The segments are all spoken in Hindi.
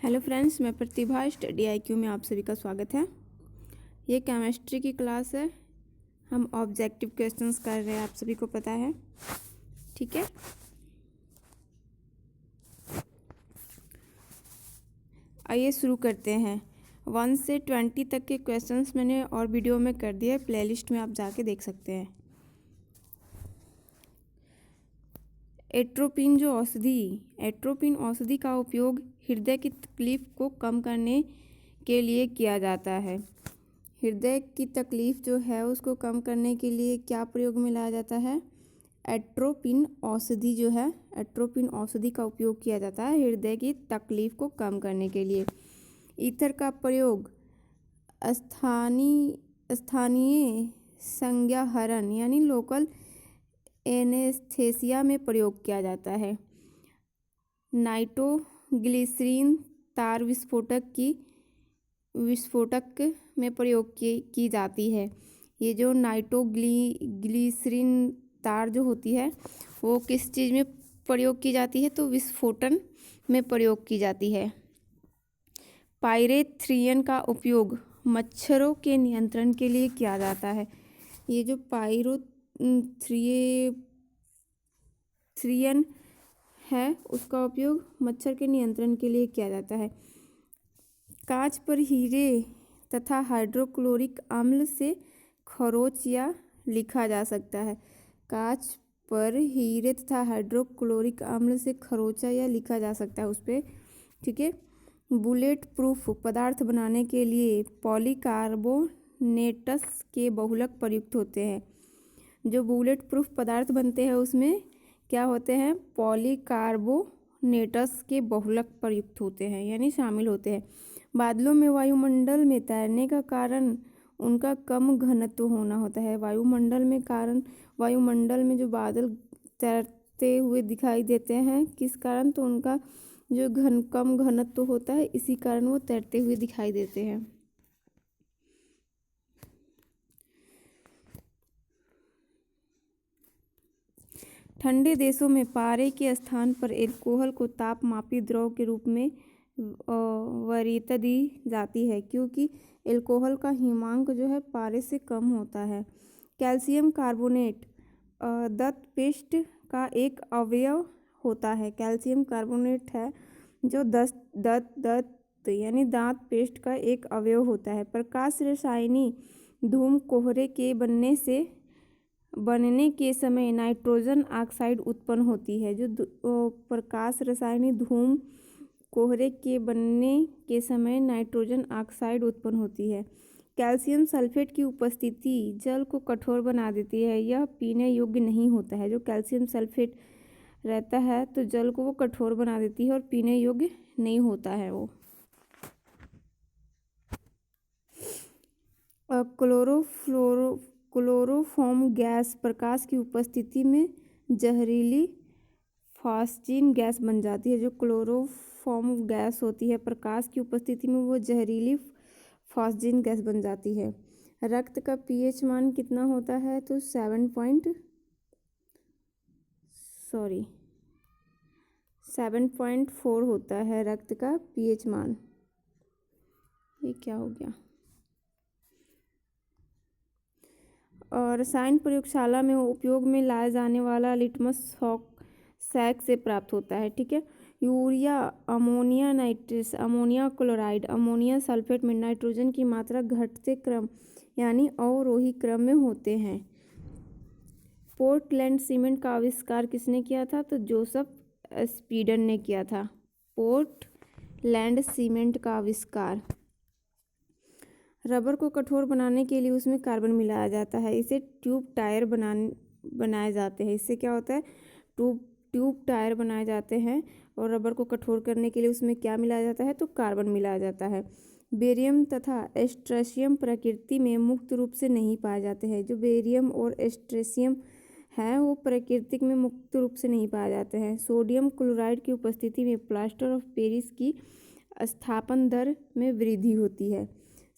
हेलो फ्रेंड्स, मैं प्रतिभा स्टडी IQ में आप सभी का स्वागत है। ये केमिस्ट्री की क्लास है। हम ऑब्जेक्टिव क्वेश्चंस कर रहे हैं, आप सभी को पता है, ठीक है। आइए शुरू करते हैं। 1 से 20 तक के क्वेश्चंस मैंने और वीडियो में कर दिए, प्लेलिस्ट में आप जाके देख सकते हैं। एट्रोपिन औषधि का उपयोग हृदय की तकलीफ को कम करने के लिए किया जाता है। हृदय की तकलीफ जो है उसको कम करने के लिए क्या प्रयोग में लाया जाता है? एट्रोपिन औषधि का उपयोग किया जाता है हृदय की तकलीफ को कम करने के लिए। ईथर का प्रयोग स्थानीय संज्ञाहरण यानी लोकल एनेस्थेसिया में प्रयोग किया जाता है। नाइट्रोग्लिसरीन तार विस्फोटक में प्रयोग की जाती है। ये जो नाइट्रोग्लिसरीन तार जो होती है वो किस चीज़ में प्रयोग की जाती है? तो विस्फोटन में प्रयोग की जाती है। पाइरेथ्रियन का उपयोग मच्छरों के नियंत्रण के लिए किया जाता है। ये जो पाइरेथ्रियन है उसका उपयोग मच्छर के नियंत्रण के लिए किया जाता है। कांच पर हीरे तथा हाइड्रोक्लोरिक अम्ल से खरोंच या लिखा जा सकता है। कांच पर हीरे तथा हाइड्रोक्लोरिक अम्ल से खरोंचा या लिखा जा सकता है उस पर, ठीक है। बुलेट प्रूफ पदार्थ बनाने के लिए पॉलीकार्बोनेट्स के बहुलक प्रयुक्त होते हैं। जो बुलेट प्रूफ पदार्थ बनते हैं उसमें क्या होते हैं? पॉलीकार्बोनेट्स के बहुलक प्रयुक्त होते हैं यानी शामिल होते हैं। बादलों में वायुमंडल में तैरने का कारण उनका कम घनत्व होना होता है। वायुमंडल में जो बादल तैरते हुए दिखाई देते हैं किस कारण? तो उनका जो कम घनत्व होता है, इसी कारण वो तैरते हुए दिखाई देते हैं। ठंडे देशों में पारे के स्थान पर एल्कोहल को तापमापी द्रव के रूप में वरीयता दी जाती है क्योंकि एल्कोहल का हिमांक जो है पारे से कम होता है। कैल्शियम कार्बोनेट दंत पेस्ट का एक अवयव होता है। कैल्शियम कार्बोनेट है जो दंत यानी दांत पेस्ट का एक अवयव होता है। प्रकाश रसायनी धूम कोहरे के बनने के समय नाइट्रोजन ऑक्साइड उत्पन्न होती है। जो प्रकाश रसायनी धूम कोहरे के बनने के समय नाइट्रोजन ऑक्साइड उत्पन्न होती है। कैल्शियम सल्फेट की उपस्थिति जल को कठोर बना देती है, यह पीने योग्य नहीं होता है। जो कैल्शियम सल्फेट रहता है तो जल को वो कठोर बना देती है और पीने योग्य नहीं होता है वो। क्लोरोफॉर्म गैस प्रकाश की उपस्थिति में जहरीली फॉस्फीन गैस बन जाती है। जो क्लोरोफॉर्म गैस होती है प्रकाश की उपस्थिति में वो जहरीली फॉस्फीन गैस बन जाती है। रक्त का pH मान कितना होता है? तो 7.4 होता है रक्त का pH मान। ये क्या हो गया? और रसायन प्रयोगशाला में उपयोग में लाया जाने वाला लिटमस सैक से प्राप्त होता है, ठीक है। Urea, ammonia nitrate, ammonia chloride, ammonia sulphate में नाइट्रोजन की मात्रा घटते क्रम यानी अवरोही क्रम में होते हैं। पोर्टलैंड सीमेंट का आविष्कार किसने किया था? तो जोसेफ स्पीडन ने किया था पोर्टलैंड सीमेंट का आविष्कार। रबर को कठोर बनाने के लिए उसमें कार्बन मिलाया जाता है, इसे ट्यूब टायर बनाए जाते हैं। इससे क्या होता है? ट्यूब टायर बनाए जाते हैं और रबर को कठोर करने के लिए उसमें क्या मिलाया जाता है? तो कार्बन मिलाया जाता है। बेरियम तथा स्ट्रोंशियम प्रकृति में मुक्त रूप से नहीं पाए जाते हैं। जो बेरियम और स्ट्रोंशियम है वो प्राकृतिक में मुक्त रूप से नहीं पाए जाते हैं। सोडियम क्लोराइड की उपस्थिति में प्लास्टर ऑफ पेरिस की स्थापन दर में वृद्धि होती है।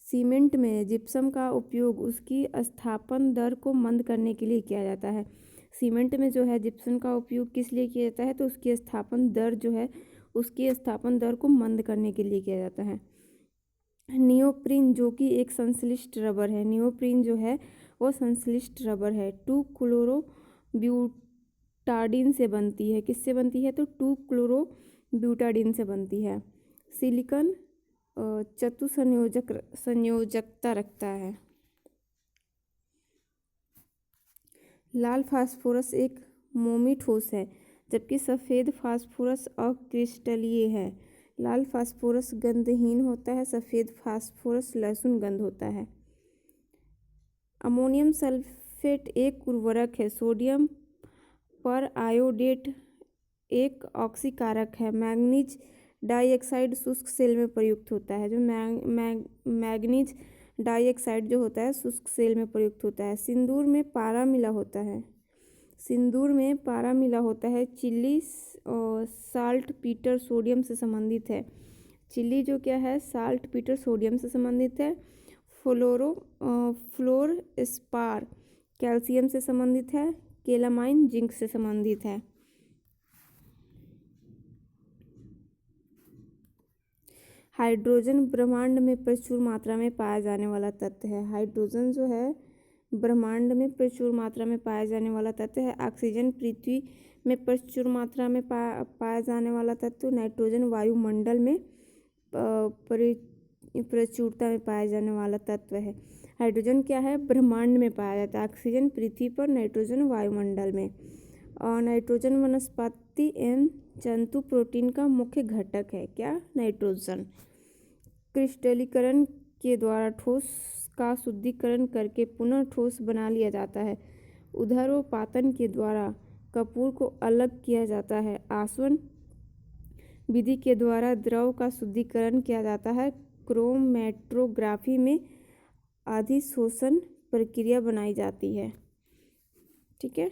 सीमेंट में जिप्सम का उपयोग उसकी स्थापन दर को मंद करने के लिए किया जाता है। सीमेंट में जो है जिप्सम का उपयोग किस लिए किया जाता है? तो उसकी स्थापन दर जो है उसकी स्थापन दर को मंद करने के लिए किया जाता है। नियोप्रीन जो कि एक संश्लिष्ट रबर है, नियोप्रीन जो है वो संश्लिष्ट रबर है, 2-क्लोरोब्यूटाडीन से बनती है। किससे बनती है? तो 2-क्लोरोब्यूटाडीन से बनती है। सिलिकॉन संयोजकता रखता है। लाल फास्फोरस एक मोमी ठोस है, जबकि सफ़ेद फास्फोरस अक्रिस्टलीय है। लाल फास्फोरस गंधहीन होता है, सफ़ेद फास्फोरस लहसुन गंध होता है। अमोनियम सल्फेट एक उर्वरक है। सोडियम पर आयोडेट एक ऑक्सीकारक है। मैंगनीज डाइऑक्साइड शुष्क सेल में प्रयुक्त होता है। जो मैंगनीज डाइऑक्साइड जो होता है शुष्क सेल में प्रयुक्त होता है। सिंदूर में पारा मिला होता है। सिंदूर में पारा मिला होता है। चिल्ली साल्ट पीटर सोडियम से संबंधित है। चिल्ली जो क्या है, साल्ट पीटर सोडियम से संबंधित है। फ्लोर स्पार कैल्शियम से संबंधित है। केलामाइन जिंक से संबंधित है। हाइड्रोजन ब्रह्मांड में प्रचुर मात्रा में पाया जाने वाला तत्व है। हाइड्रोजन जो है ब्रह्मांड में प्रचुर मात्रा में पाया जाने वाला तत्व है। ऑक्सीजन पृथ्वी में प्रचुर मात्रा में पाया जाने वाला तत्व। नाइट्रोजन वायुमंडल में प्रचुरता में पाया जाने वाला तत्व है। हाइड्रोजन क्या है? ब्रह्मांड में पाया जाता है। ऑक्सीजन पृथ्वी पर, नाइट्रोजन वायुमंडल में। और नाइट्रोजन वनस्पति एवं जंतु प्रोटीन का मुख्य घटक है। क्या? नाइट्रोजन। क्रिस्टलीकरण के द्वारा ठोस का शुद्धिकरण करके पुनः ठोस बना लिया जाता है। उदरोपातन के द्वारा कपूर को अलग किया जाता है। आसवन विधि के द्वारा द्रव का शुद्धिकरण किया जाता है। क्रोमैटोग्राफी में अधिशोषण प्रक्रिया बनाई जाती है। ठीक है।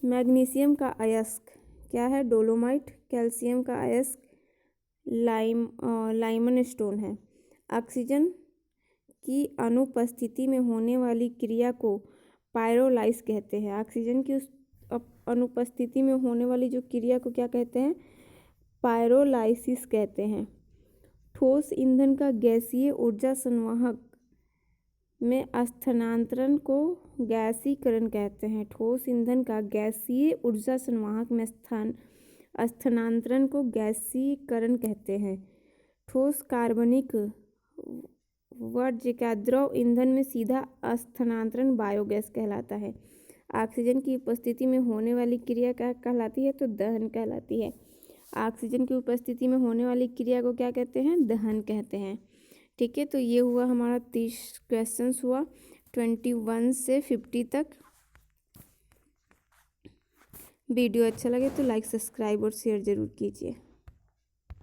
मैग्नीशियम का अयस्क क्या है? डोलोमाइट। कैल्शियम का अयस्क लाइमन स्टोन है। ऑक्सीजन की अनुपस्थिति में होने वाली क्रिया को पायरोलाइस कहते हैं। ऑक्सीजन की अनुपस्थिति में होने वाली जो क्रिया को क्या कहते हैं? पायरोलाइसिस कहते हैं। ठोस ईंधन का गैसीय ऊर्जा संवाहक में स्थानांतरण को गैसीकरण कहते हैं। ठोस ईंधन का गैसीय ऊर्जा संवाहक में स्थानांतरण को गैसीकरण कहते हैं। ठोस कार्बनिक वर्ज्य का द्रव ईंधन में सीधा स्थानांतरण बायोगैस कहलाता है। ऑक्सीजन की उपस्थिति में होने वाली क्रिया क्या कहलाती है? तो दहन कहलाती है। ऑक्सीजन की उपस्थिति में होने वाली क्रिया को क्या कहते हैं? दहन कहते हैं। ठीक है। तो ये हुआ हमारा 30 क्वेश्चंस हुआ 21 से 50 तक। वीडियो अच्छा लगे तो लाइक, सब्सक्राइब और शेयर ज़रूर कीजिए।